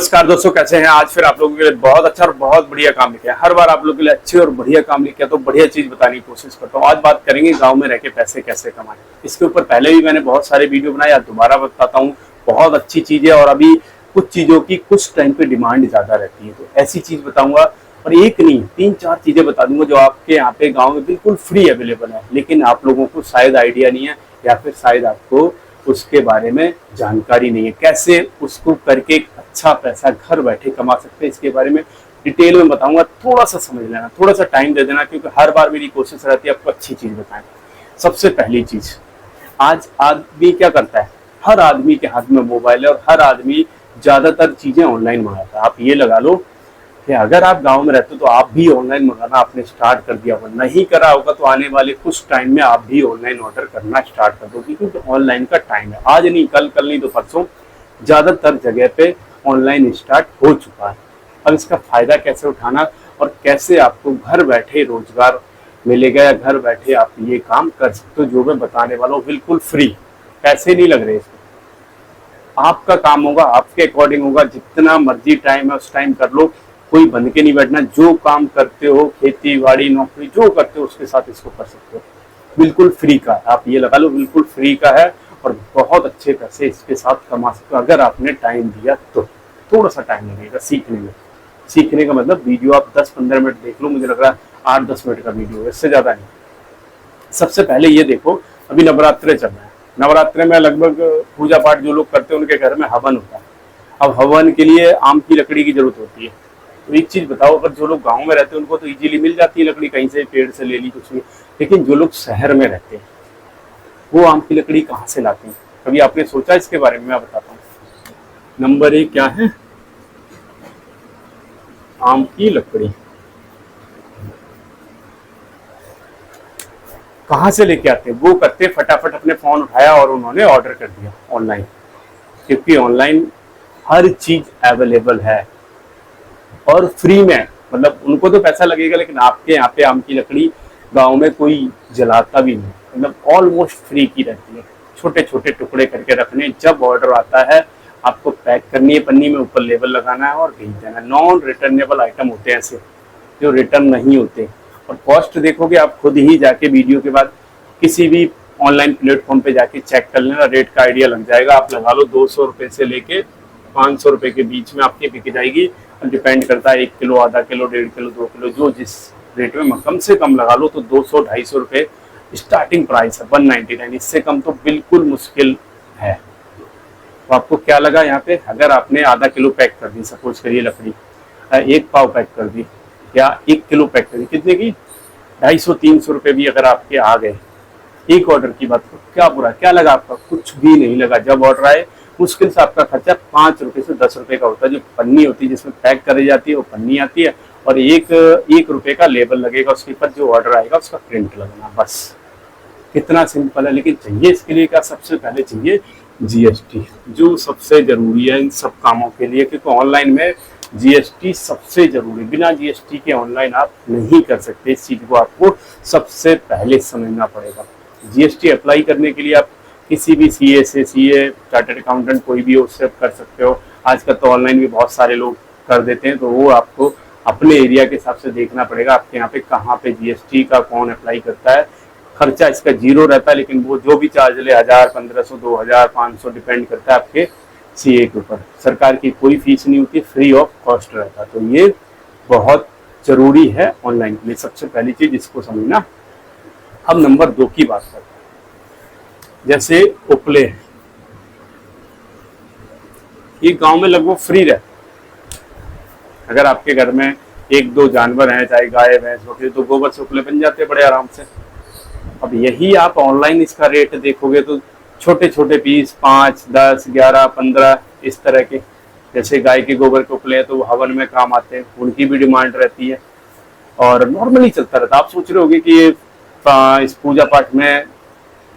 नमस्कार दोस्तों, कैसे हैं। आज फिर आप लोगों के लिए बहुत अच्छा और बहुत बढ़िया काम लेके आया। हर बार आप लोगों के लिए अच्छे और बढ़िया काम लेके आया तो बढ़िया चीज बताने की कोशिश करता हूँ। आज बात करेंगे गांव में रह के पैसे कैसे कमाएं। इसके ऊपर पहले भी मैंने बहुत सारे वीडियो बनाए, आज दोबारा बताता हूँ। बहुत अच्छी चीज है और अभी कुछ चीजों की कुछ टाइम पे डिमांड ज्यादा रहती है, तो ऐसी चीज बताऊंगा। और एक नहीं, 3-4 चीजें बता दूंगा जो आपके यहाँ पे गाँव में बिल्कुल फ्री अवेलेबल है, लेकिन आप लोगों को शायद आइडिया नहीं है या फिर शायद आपको उसके बारे में जानकारी नहीं है। कैसे उसको करके अच्छा पैसा घर बैठे कमा सकते हैं, इसके बारे में डिटेल में बताऊंगा। थोड़ा सा समझ लेना, थोड़ा सा टाइम दे देना, क्योंकि हर बार मेरी कोशिश रहती है आपको अच्छी चीज बताएं। सबसे पहली चीज, आज आदमी क्या करता है, हर आदमी के हाथ में मोबाइल है और हर आदमी ज्यादातर चीजें ऑनलाइन मंगाता है। आप ये लगा लो कि अगर आप गांव में रहते हो तो आप भी ऑनलाइन मंगाना आपने स्टार्ट कर दिया होगा। नहीं करा होगा तो आने वाले कुछ टाइम में आप भी ऑनलाइन ऑर्डर करना स्टार्ट कर दो, क्योंकि ऑनलाइन का टाइम है। आज नहीं, कल नहीं तो परसों ज्यादातर जगह पे ऑनलाइन स्टार्ट हो चुका है। अब इसका फायदा कैसे उठाना और कैसे आपको घर बैठे रोजगार मिलेगा या घर बैठे आप ये काम कर सकते हो, जो मैं बताने वाला हूँ बिल्कुल फ्री। पैसे नहीं लग रहे इसमें, आपका काम होगा, आपके अकॉर्डिंग होगा। जितना मर्जी टाइम है उस टाइम कर लो, कोई बंद के नहीं बैठना। जो काम करते हो, खेती बाड़ी नौकरी जो करते हो उसके साथ इसको कर सकते हो। बिल्कुल फ्री का है, आप ये लगा लो बिल्कुल फ्री का है और बहुत अच्छे पैसे इसके साथ कमा सकते हो अगर आपने टाइम दिया तो। थोड़ा सा टाइम लगेगा सीखने में। सीखने का मतलब वीडियो आप 10-15 मिनट देख लो, मुझे लग रहा है 8-10 मिनट का वीडियो है, इससे ज्यादा नहीं। सबसे पहले ये देखो, अभी नवरात्रे चल रहे हैं। नवरात्रे में लगभग पूजा पाठ जो लोग करते हैं उनके घर में हवन होता है। अब हवन के लिए आम की लकड़ी की जरूरत होती है। तो एक चीज बताओ, अगर जो लोग गांव में रहते हैं उनको तो इजीली मिल जाती है लकड़ी, कहीं से पेड़ से ले ली कुछ भी। लेकिन जो लोग शहर में रहते हैं वो आम की लकड़ी कहाँ से लाते हैं? कभी आपने सोचा इसके बारे में? मैं बताता हूँ। नंबर 1 क्या है? आम की लकड़ी कहाँ से लेके आते हैं? वो करते फटाफट अपने फोन उठाया और उन्होंने ऑर्डर कर दिया ऑनलाइन, क्योंकि ऑनलाइन हर चीज अवेलेबल है और फ्री में। मतलब उनको तो पैसा लगेगा, लेकिन आपके यहाँ पे आम की लकड़ी गांव में कोई जलाता भी नहीं, मतलब ऑलमोस्ट फ्री की रहती है। छोटे छोटे टुकड़े करके रखने, जब ऑर्डर आता है आपको पैक करनी है, पन्नी में ऊपर लेबल लगाना है और भेज देना है। नॉन रिटर्नेबल आइटम होते हैं ऐसे जो रिटर्न नहीं होते। और कॉस्ट देखोगे आप खुद ही जाके वीडियो के बाद किसी भी ऑनलाइन प्लेटफॉर्म पे जाके चेक कर लेना, रेट का आइडिया लग जाएगा। आप लगा लो 200 रुपये से लेके 500 रुपये के बीच में आपकी बिक जाएगी। डिपेंड करता है 1 किलो, आधा किलो, 1.5 किलो, 2 किलो, जो जिस रेट में कम से कम लगा लो तो 200-250 रुपये स्टार्टिंग प्राइस है, 199। इससे कम तो बिल्कुल मुश्किल है। तो आपको क्या लगा यहाँ पे, अगर आपने आधा किलो पैक कर दी, सपोज करिए लकड़ी, 1 पाव पैक कर दी या 1 किलो पैक कर दी, कितने की? 250-300 रुपये भी अगर आपके आ गए एक ऑर्डर की बात करो, क्या बुरा, क्या लगा आपका? कुछ भी नहीं लगा। जब ऑर्डर आए मुश्किल से आपका खर्चा 5 रुपये से 10 रुपये का होता है। जो पन्नी होती है जिसमें पैक करी जाती है वो पन्नी आती है और एक रुपये का लेबल लगेगा उसके ऊपर, जो ऑर्डर आएगा उसका प्रिंट लगना, बस। कितना सिंपल है। लेकिन चाहिए इसके लिए क्या? सबसे पहले चाहिए जीएसटी, जो सबसे जरूरी है इन सब कामों के लिए, क्योंकि ऑनलाइन में जीएसटी सबसे जरूरी। बिना जीएसटी के ऑनलाइन आप नहीं कर सकते। इस चीज को आपको सबसे पहले समझना पड़ेगा। जीएसटी अप्लाई करने के लिए आप किसी भी सीए से, सीए चार्टर्ड अकाउंटेंट कोई भी हो, उससे कर सकते हो। आजकल तो ऑनलाइन भी बहुत सारे लोग कर देते हैं, तो वो आपको अपने एरिया के हिसाब से देखना पड़ेगा आपके यहाँ पे कहाँ पे जीएसटी का कौन अप्लाई करता है। खर्चा इसका 0 रहता है, लेकिन वो जो भी चार्ज ले 1000, 1500, 2000, 500 डिपेंड करता है आपके सीए के ऊपर। सरकार की कोई फीस नहीं होती, फ्री ऑफ कॉस्ट रहता है। तो ये बहुत जरूरी है ऑनलाइन के लिए। सबसे पहली चीज इसको समझना। अब नंबर 2 की बात करते हैं। जैसे उपले, ये गांव में लगभग फ्री रहते। अगर आपके घर में 1-2 जानवर हैं, चाहे गाय भैंस बकरी, तो गोबर से उपले बन जाते हैं बड़े आराम से। अब यही आप ऑनलाइन इसका रेट देखोगे तो छोटे छोटे पीस 5, 10, 11, 15 इस तरह के। जैसे गाय के गोबर के उपले हैं तो वो हवन में काम आते हैं, उनकी भी डिमांड रहती है और नॉर्मली चलता रहता है। आप सोच रहे होगे कि ये इस पूजा पाठ में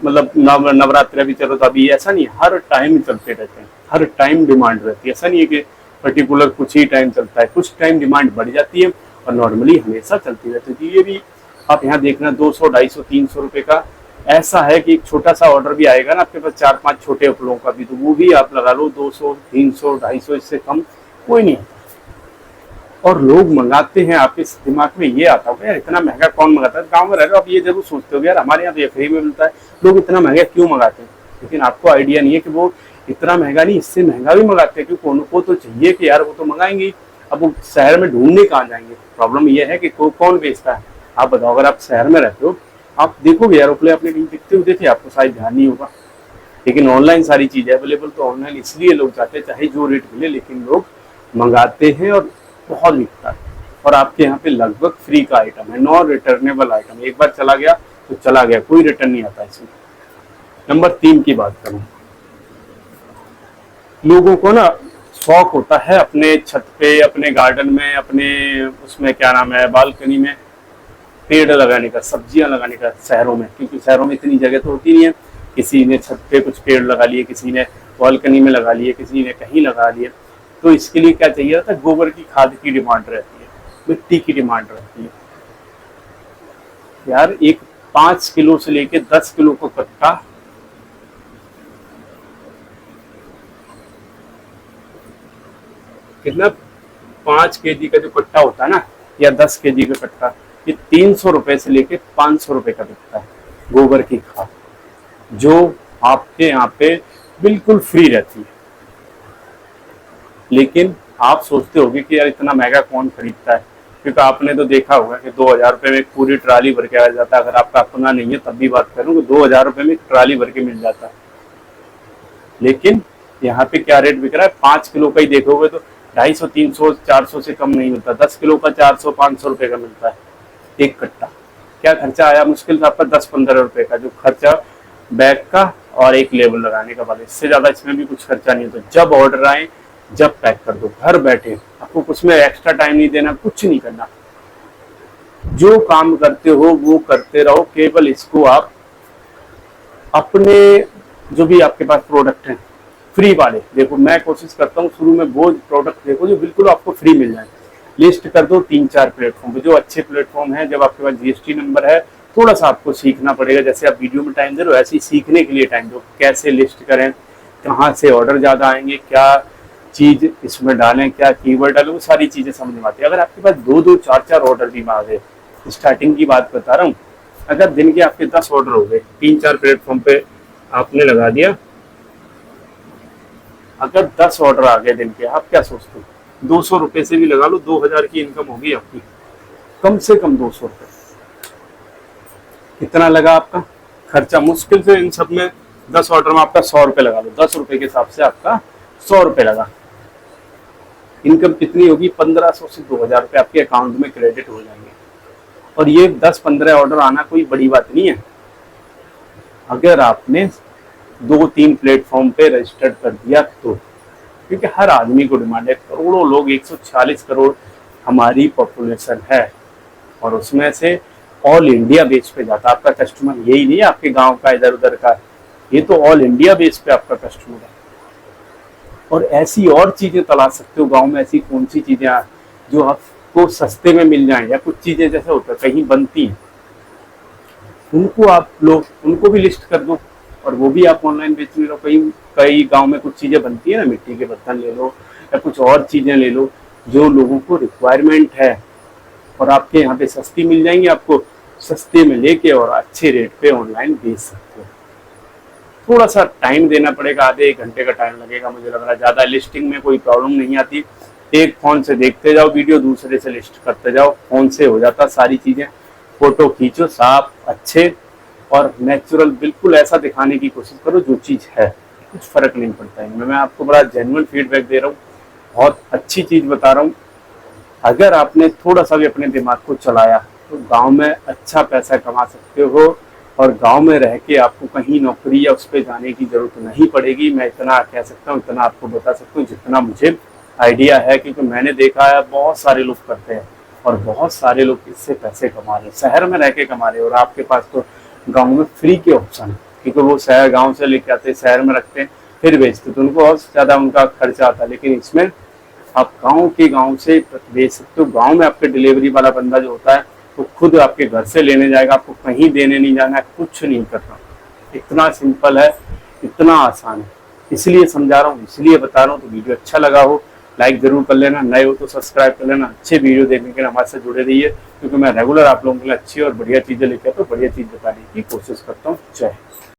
मतलब नवरात्रि भी चलो, तो अभी ऐसा नहीं, हर टाइम चलते रहते हैं, हर टाइम डिमांड रहती है। ऐसा नहीं है कि पर्टिकुलर कुछ ही टाइम चलता है, कुछ टाइम डिमांड बढ़ जाती है और नॉर्मली हमेशा चलती रहती है। तो ये भी आप यहाँ देखना 200, 250, 300 रुपये का ऐसा है कि एक छोटा सा ऑर्डर भी आएगा ना आपके पास 4-5 छोटे उपलों का भी, तो वो भी आप लगा लो 200, 300, 250, इससे कम कोई नहीं। और लोग मंगाते हैं, आपके दिमाग में ये आता होगा यार इतना महंगा कौन मंगाता है, गाँव में रह रहे हो आप ये जरूर सोचते हो यार हमारे यहाँ तो ये फ्री में मिलता है, लोग इतना महंगा क्यों मंगाते हैं। लेकिन आपको आइडिया नहीं है कि वो इतना महंगा नहीं, इससे महंगा भी मंगाते हैं, क्योंकि उनको तो चाहिए कि यार वो तो मंगाएंगे ही। अब वो शहर में ढूंढने कहाँ जाएंगे। प्रॉब्लम ये है कि कौन बेचता है। आप बताओ, अगर आप शहर में रहते हो आप देखोगे एरोप्लेन अपने कहीं दिखते हुए देखे, आपको शायद ध्यान नहीं होगा। लेकिन ऑनलाइन सारी चीजें अवेलेबल, तो ऑनलाइन इसलिए लोग जाते हैं, चाहे जो रेट मिले, लेकिन लोग मंगाते हैं और बहुत बिकता है। और आपके यहाँ पे लगभग फ्री का आइटम है, नॉन रिटर्नेबल आइटम, एक बार चला गया तो चला गया, कोई रिटर्न नहीं आता इसमें। नंबर 3 की बात करूं, लोगों को ना शौक होता है अपने छत पे, अपने गार्डन में, अपने उसमें क्या नाम है बालकनी में पेड़ लगाने का, सब्जियां लगाने का शहरों में, क्योंकि शहरों में इतनी जगह तो होती नहीं है। किसी ने छत पे कुछ पेड़ लगा लिए, किसी ने बालकनी में लगा लिए, किसी ने कहीं लगा लिए। तो इसके लिए क्या चाहिए रहता है, गोबर की खाद की डिमांड रहती है, मिट्टी की डिमांड रहती है। यार एक 5 किलो से लेके 10 किलो को कट्टा कितना, 5 केजी का जो कट्टा होता है ना, या 10 केजी का कट्टा, ये 300 रुपए से लेके 500 रुपए का बिकता है गोबर की खाद, जो आपके यहाँ पे बिल्कुल फ्री रहती है। लेकिन आप सोचते होंगे कि यार इतना महंगा कौन खरीदता है, क्योंकि आपने तो देखा होगा कि 2000 रुपए में एक पूरी ट्राली भर के आ जाता है। अगर आपका अपना नहीं है तब भी बात करूँ तो 2000 रुपए में एक ट्राली भर के मिल जाता है। लेकिन यहाँ पे क्या रेट बिक रहा है, 5 किलो का ही देखोगे तो 250, 300, 400 से कम नहीं मिलता। 10 किलो का 400, 500 रुपए का मिलता है एक कट्टा। क्या खर्चा आया मुश्किल से आपका 10-15 रुपए का, जो खर्चा बैग का और एक लेबल लगाने का, वाला इससे ज्यादा इसमें भी कुछ खर्चा नहीं होता। जब ऑर्डर आए जब पैक कर दो, घर बैठे, आपको कुछ में एक्स्ट्रा टाइम नहीं देना, कुछ नहीं करना। जो काम करते हो वो करते रहो, केवल इसको आप अपने जो भी आपके पास प्रोडक्ट हैं फ्री वाले, देखो मैं कोशिश करता हूँ शुरू में वो प्रोडक्ट देखो जो बिल्कुल आपको फ्री मिल जाए। लिस्ट कर दो 3-4 प्लेटफॉर्म पे, जो अच्छे प्लेटफॉर्म है। जब आपके पास जीएसटी नंबर है, थोड़ा सा आपको सीखना पड़ेगा, जैसे आप वीडियो में टाइम दे रहे हो ऐसे ही सीखने के लिए टाइम दो, कैसे लिस्ट करें, कहाँ से ऑर्डर ज्यादा आएंगे, क्या चीज इसमें डालें, क्या कीवर्ड डालें, वो सारी चीजें समझ में आती है। अगर आपके पास 2-2, 4-4 ऑर्डर भी आ गए, स्टार्टिंग की बात बता रहा हूँ, अगर दिन के आपके 10 ऑर्डर हो गए, 3-4 प्लेटफॉर्म पे आपने लगा दिया, अगर 10 ऑर्डर आ गए दिन के, आप क्या सोचते हो, 200 रुपए से भी लगा लो, 2000 की इनकम होगी आपकी, कम से कम 200 रुपए। कितना लगा आपका खर्चा, मुश्किल से इन सब में 10 ऑर्डर में आपका 100 रुपए लगा लो, 10 रुपए के हिसाब से आपका 100 रुपए लगा। इनकम कितनी होगी, 1500 से 2000 रुपए आपके अकाउंट में क्रेडिट हो जाएंगे। और ये 10-15 ऑर्डर आना कोई बड़ी बात नहीं है, अगर आपने 2-3 प्लेटफॉर्म पे रजिस्टर्ड कर दिया तो। क्योंकि हर आदमी को डिमांड है, करोड़ों लोग, 140 करोड़ हमारी पॉपुलेशन है, और उसमें से ऑल इंडिया बेस पे जाता है आपका कस्टमर। यही नहीं है आपके गांव का, इधर उधर का, ये तो ऑल इंडिया बेस पे आपका कस्टमर है। और ऐसी और चीजें तलाश सकते हो गांव में, ऐसी कौन सी चीजें जो आपको सस्ते में मिल जाए, या कुछ चीजें जैसे होता है कहीं बनती हैं, उनको आप लोग उनको भी लिस्ट कर दो, और वो भी आप ऑनलाइन बेचने लो। कई गांव में कुछ चीजें बनती है ना, मिट्टी के बर्तन ले लो या कुछ और चीजें ले लो जो लोगों को रिक्वायरमेंट है, और आपके यहाँ पे सस्ती मिल जाएंगी, आपको सस्ते में लेके और अच्छे रेट पे ऑनलाइन बेच सकते हो। थोड़ा सा टाइम देना पड़ेगा, आधे 1 घंटे का टाइम लगेगा मुझे लग रहा है। ज्यादा लिस्टिंग में कोई प्रॉब्लम नहीं आती, एक फोन से देखते जाओ वीडियो, दूसरे से लिस्ट करते जाओ, फोन से हो जाता सारी चीजें। फोटो खींचो साफ अच्छे और नेचुरल, बिल्कुल ऐसा दिखाने की कोशिश करो जो चीज है, कुछ फर्क नहीं पड़ता है। मैं आपको बड़ा जेन्युइन फीडबैक दे रहा हूँ, बहुत अच्छी चीज बता रहा हूँ। अगर आपने थोड़ा सा भी अपने दिमाग को चलाया तो गांव में अच्छा पैसा कमा सकते हो, और गांव में रह के आपको कहीं नौकरी या उस पर जाने की जरूरत नहीं पड़ेगी। मैं इतना कह सकता हूँ, इतना आपको बता सकता हूँ जितना मुझे आइडिया है, क्योंकि मैंने देखा है बहुत सारे लोग करते हैं और बहुत सारे लोग इससे पैसे कमा रहे हैं, शहर में रह के कमा रहे हैं। और आपके पास तो गांव में फ्री के ऑप्शन है, क्योंकि वो शहर गांव से लेके आते हैं, शहर में रखते हैं, फिर बेचते, तो उनको और ज्यादा उनका खर्चा आता है। लेकिन इसमें आप गांव से बेच सकते हो। गांव में आपके डिलीवरी वाला बंदा जो होता है वो खुद आपके घर से लेने जाएगा, आपको कहीं देने नहीं जाना है, कुछ नहीं करना। इतना सिंपल है, इतना आसान है, इसलिए समझा रहा हूँ, इसलिए बता रहा हूँ। तो वीडियो अच्छा लगा हो लाइक जरूर कर लेना, नए हो तो सब्सक्राइब कर लेना। अच्छे वीडियो देखने के लिए हमारे साथ जुड़े रहिए, क्योंकि मैं रेगुलर आप लोगों के लिए अच्छी और बढ़िया चीज़ें लेकर आता हूँ, बढ़िया चीज़ बताने की कोशिश करता हूँ। जय हिंद।